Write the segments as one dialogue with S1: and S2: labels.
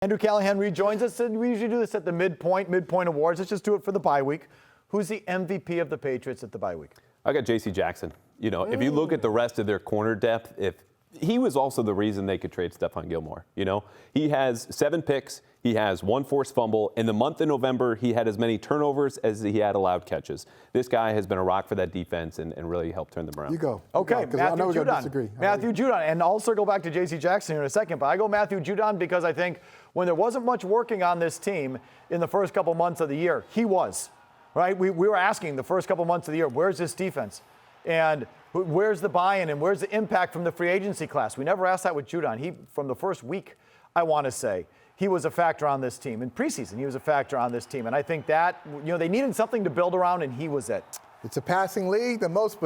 S1: Andrew Callahan rejoins us, and we usually do this at the midpoint awards. Let's just do it for the bye week. Who's the MVP of the Patriots at the bye week?
S2: I got J.C. Jackson. You know, if you look at the rest of their corner depth, if he was also the reason they could trade Stephon Gilmore. You know, he has 7 picks. He has 1 forced fumble. In the month of November, he had as many turnovers as he had allowed catches. This guy has been a rock for that defense and really helped turn them around.
S3: You go.
S1: Okay,
S3: because I know we're going to disagree.
S1: Matthew Judon, and I'll circle back to J.C. Jackson here in a second, but I go Matthew Judon because I think when there wasn't much working on this team in the first couple months of the year, he was, right? We were asking the first couple months of the year, where's this defense? And where's the buy-in and where's the impact from the free agency class? We never asked that with Judon. He, from the first week, I want to say, he was a factor on this team. In preseason, he was a factor on this team. And I think that, you know, they needed something to build around, and he was it.
S3: It's a passing league. The most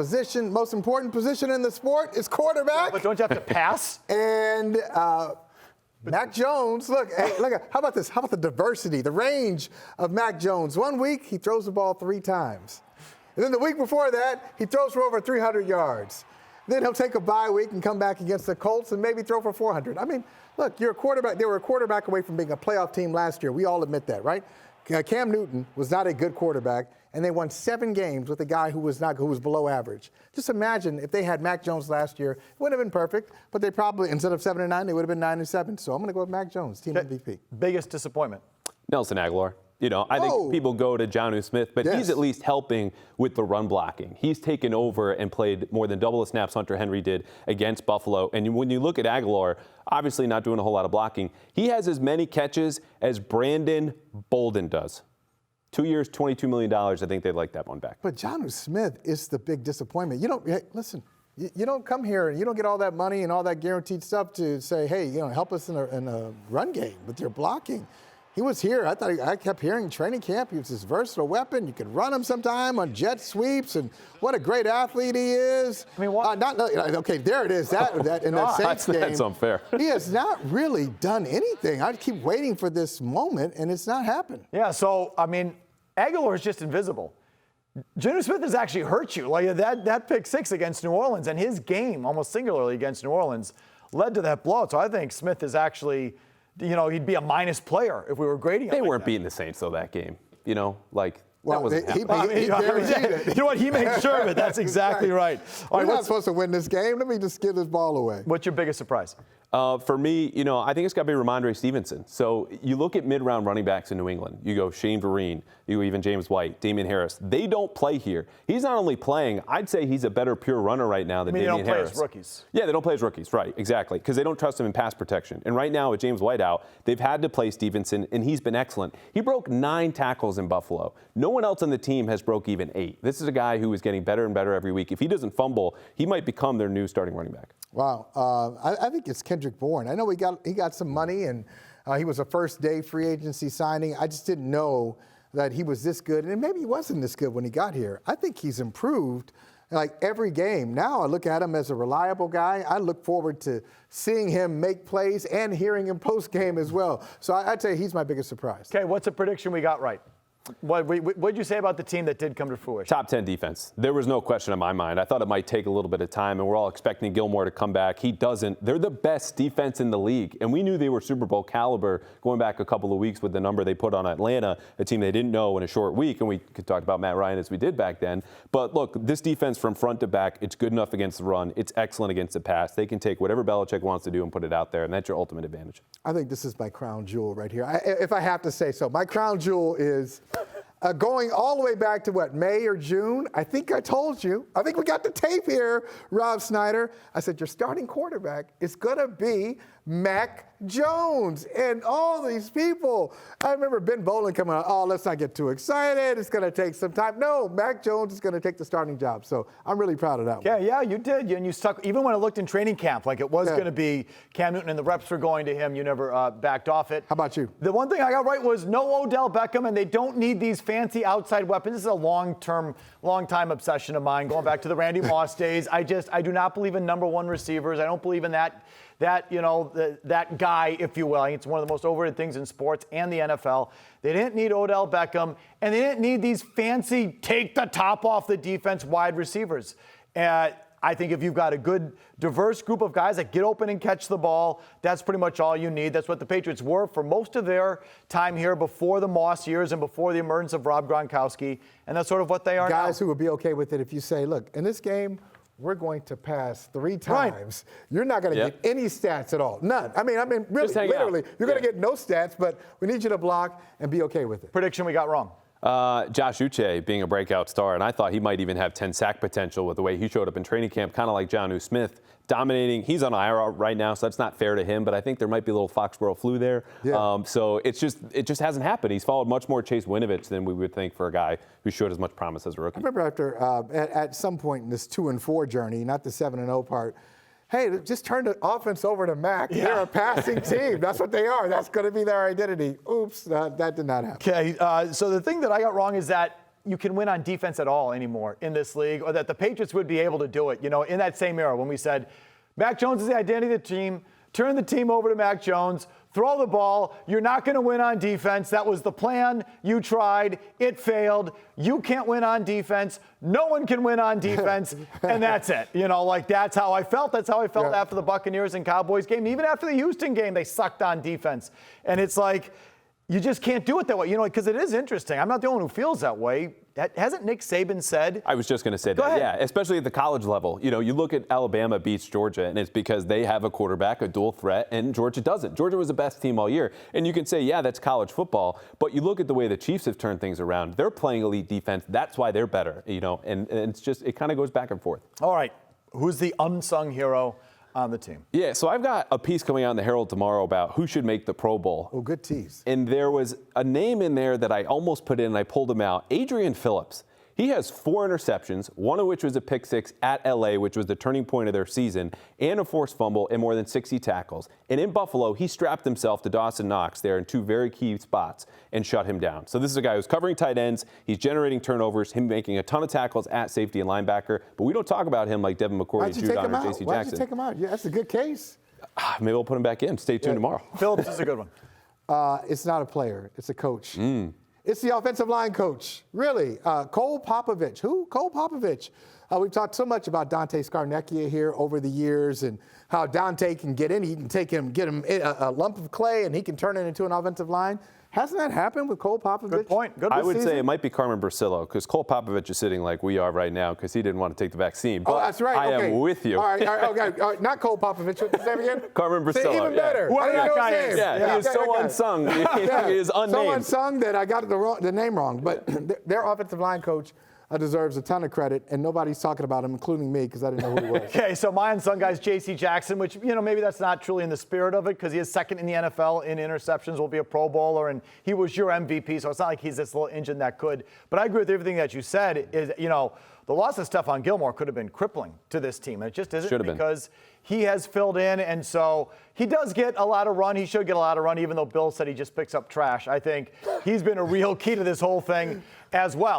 S3: important position in the sport is quarterback.
S1: But don't you have to pass?
S3: And Mac Jones, look, how about this? How about the diversity, the range of Mac Jones? 1 week, he throws the ball 3 times. And then the week before that, he throws for over 300 yards. Then he'll take a bye week and come back against the Colts and maybe throw for 400. I mean, look, you're a quarterback. They were a quarterback away from being a playoff team last year. We all admit that, right? Cam Newton was not a good quarterback, and they won 7 games with a guy who was below average. Just imagine if they had Mac Jones last year. It wouldn't have been perfect, but they probably, instead of 7-9, they would have been 9-7. So I'm going to go with Mac Jones, team MVP.
S1: Biggest disappointment?
S2: Nelson Aguilar. You know, I think people go to Jonnu Smith, but he's at least helping with the run blocking. He's taken over and played more than double the snaps Hunter Henry did against Buffalo. And when you look at Aguilar, obviously not doing a whole lot of blocking, he has as many catches as Brandon Bolden does. 2 years, $22 million. I think they'd like that one back.
S3: But Jonnu Smith is the big disappointment. You don't, listen, you don't come here and you don't get all that money and all that guaranteed stuff to say, hey, you know, help us in a run game with your blocking. He was here. I kept hearing training camp. He was this versatile weapon. You could run him sometime on jet sweeps, and what a great athlete he is.
S1: I mean, what?
S3: Okay, there it is. That in that Saints game.
S2: That's unfair.
S3: He has not really done anything. I keep waiting for this moment, and it's not happened.
S1: Yeah. So I mean, Aguilar is just invisible. Jonnu Smith has actually hurt you. Like that pick 6 against New Orleans, and his game almost singularly against New Orleans led to that blowout. So I think Smith is actually. You know, he'd be a minus player if we were grading him.
S2: They weren't beating the Saints, though, that game. You know, like,
S3: well,
S2: that wasn't
S3: happening.
S1: You know what? He made sure of it. That's exactly right.
S3: We're not supposed to win this game. Let me just give this ball away.
S1: What's your biggest surprise?
S2: For me, you know, I think it's got to be Ramondre Stevenson. So you look at mid-round running backs in New England. You go Shane Vereen, you go even James White, Damian Harris. They don't play here. He's not only playing, I'd say he's a better pure runner right now than Damian Harris.
S1: They don't play as rookies.
S2: Yeah, they don't play as rookies, right, exactly, because they don't trust him in pass protection. And right now with James White out, they've had to play Stevenson, and he's been excellent. He broke 9 tackles in Buffalo. No one else on the team has broke even 8. This is a guy who is getting better and better every week. If he doesn't fumble, he might become their new starting running back.
S3: Wow. I think it's Kendrick Bourne. I know he got some money, and he was a first-day free agency signing. I just didn't know that he was this good, and maybe he wasn't this good when he got here. I think he's improved like every game. Now I look at him as a reliable guy. I look forward to seeing him make plays and hearing him post-game as well. So I'd say he's my biggest surprise.
S1: Okay, what's a prediction we got right? What did you say about the team that did come to fruition?
S2: Top 10 defense. There was no question in my mind. I thought it might take a little bit of time, and we're all expecting Gilmore to come back. He doesn't. They're the best defense in the league, and we knew they were Super Bowl caliber going back a couple of weeks with the number they put on Atlanta, a team they didn't know in a short week, and we could talk about Matt Ryan as we did back then. But look, this defense from front to back, it's good enough against the run. It's excellent against the pass. They can take whatever Belichick wants to do and put it out there, and that's your ultimate advantage.
S3: I think this is my crown jewel right here. If I have to say so, my crown jewel is going all the way back to what, May or June? I think I told you. I think we got the tape here, Rob Snyder. I said, your starting quarterback is going to be Mac Jones. And all these people, I remember Ben Bolin coming out, oh, let's not get too excited. It's going to take some time. No, Mac Jones is going to take the starting job. So I'm really proud of that one.
S1: Yeah, you did. And you stuck, even when it looked in training camp, like it was going to be Cam Newton and the reps were going to him, you never backed off it.
S3: How about you?
S1: The one thing I got right was no Odell Beckham, and they don't need these fancy outside weapons. This is a long-time obsession of mine, going back to the Randy Moss days. I do not believe in number 1 receivers. I don't believe in that guy, if you will. I think it's one of the most overrated things in sports and the NFL. They didn't need Odell Beckham, and they didn't need these fancy take the top off the defense wide receivers. I think if you've got a good, diverse group of guys that get open and catch the ball, that's pretty much all you need. That's what the Patriots were for most of their time here before the Moss years and before the emergence of Rob Gronkowski, and that's sort of what they are now.
S3: Guys who would be okay with it if you say, look, in this game, we're going to pass 3 times. Right. You're not going to get any stats at all. None. I mean, really, literally, you're going to get no stats, but we need you to block and be okay with it.
S1: Prediction we got wrong.
S2: Josh Uche being a breakout star, and I thought he might even have 10 sack potential with the way he showed up in training camp, kind of like Jonnu Smith, dominating. He's on IR right now, so that's not fair to him, but I think there might be a little Foxborough flu there. Yeah. So it just hasn't happened. He's followed much more Chase Winovich than we would think for a guy who showed as much promise as a rookie.
S3: I remember after at some point in this 2-4 journey, not the 7-0 part, hey, just turn the offense over to Mac. Yeah. They're a passing team. That's what they are. That's going to be their identity. Oops, that did not happen.
S1: Okay, so the thing that I got wrong is that you can win on defense at all anymore in this league, or that the Patriots would be able to do it. You know, in that same era when we said, Mac Jones is the identity of the team, turn the team over to Mac Jones, throw the ball, you're not going to win on defense. That was the plan. You tried. It failed. You can't win on defense. No one can win on defense. And that's it. You know, like that's how I felt. That's how I felt after the Buccaneers and Cowboys game. Even after the Houston game, they sucked on defense. And it's like, you just can't do it that way, you know, because it is interesting. I'm not the only one who feels that way. Hasn't Nick Saban said?
S2: I was just going to say
S1: Go
S2: that,
S1: ahead.
S2: yeah, especially at the college level. You know, you look at Alabama beats Georgia, and it's because they have a quarterback, a dual threat, and Georgia doesn't. Georgia was the best team all year. And you can say, yeah, that's college football, but you look at the way the Chiefs have turned things around. They're playing elite defense. That's why they're better, you know, and it's just, it kind of goes back and forth.
S1: All right, who's the unsung hero on the team?
S2: Yeah, so I've got a piece coming out in the Herald tomorrow about who should make the Pro Bowl.
S3: Oh, good tease.
S2: And there was a name in there that I almost put in, and I pulled him out. Adrian Phillips. He has 4 interceptions, one of which was a pick 6 at LA, which was the turning point of their season, and a forced fumble and more than 60 tackles. And in Buffalo, he strapped himself to Dawson Knox there in 2 very key spots and shut him down. So this is a guy who's covering tight ends. He's generating turnovers, him making a ton of tackles at safety and linebacker. But we don't talk about him like Devin McCourty, Judon, or J.C. Jackson.
S3: Why did you take him out? Yeah, that's a good case.
S2: Maybe we'll put him back in. Stay tuned tomorrow.
S1: Phillips is a good one.
S3: It's not a player. It's a coach. It's the offensive line coach. Really. Cole Popovich. Who? Cole Popovich. We've talked so much about Dante Scarnecchia here over the years and how Dante can get in. He can get him a lump of clay and he can turn it into an offensive line. Hasn't that happened with Cole Popovich?
S1: Good point. Good
S2: I would
S1: season.
S2: say it might be Carmen Bursillo because Cole Popovich is sitting like we are right now because he didn't want to take the vaccine. But
S3: that's right.
S2: I am with you.
S3: All right. Not Cole Popovich. What's his name again?
S2: Carmen Bursillo.
S3: See, even better.
S1: Whoever that guy is.
S2: Yeah, he is so unsung. He is unnamed.
S3: So unsung that I got the name wrong. But their offensive line coach deserves a ton of credit, and nobody's talking about him, including me, because I didn't know who he was.
S1: Okay, so my unsung guy is J.C. Jackson, which, you know, maybe that's not truly in the spirit of it because he is second in the NFL in interceptions, will be a Pro Bowler, and he was your MVP, so it's not like he's this little engine that could. But I agree with everything that you said is, you know, the loss of Stephon Gilmore could have been crippling to this team. And it just isn't because he has filled in, and so he does get a lot of run. He should get a lot of run, even though Bill said he just picks up trash. I think he's been a real key to this whole thing as well.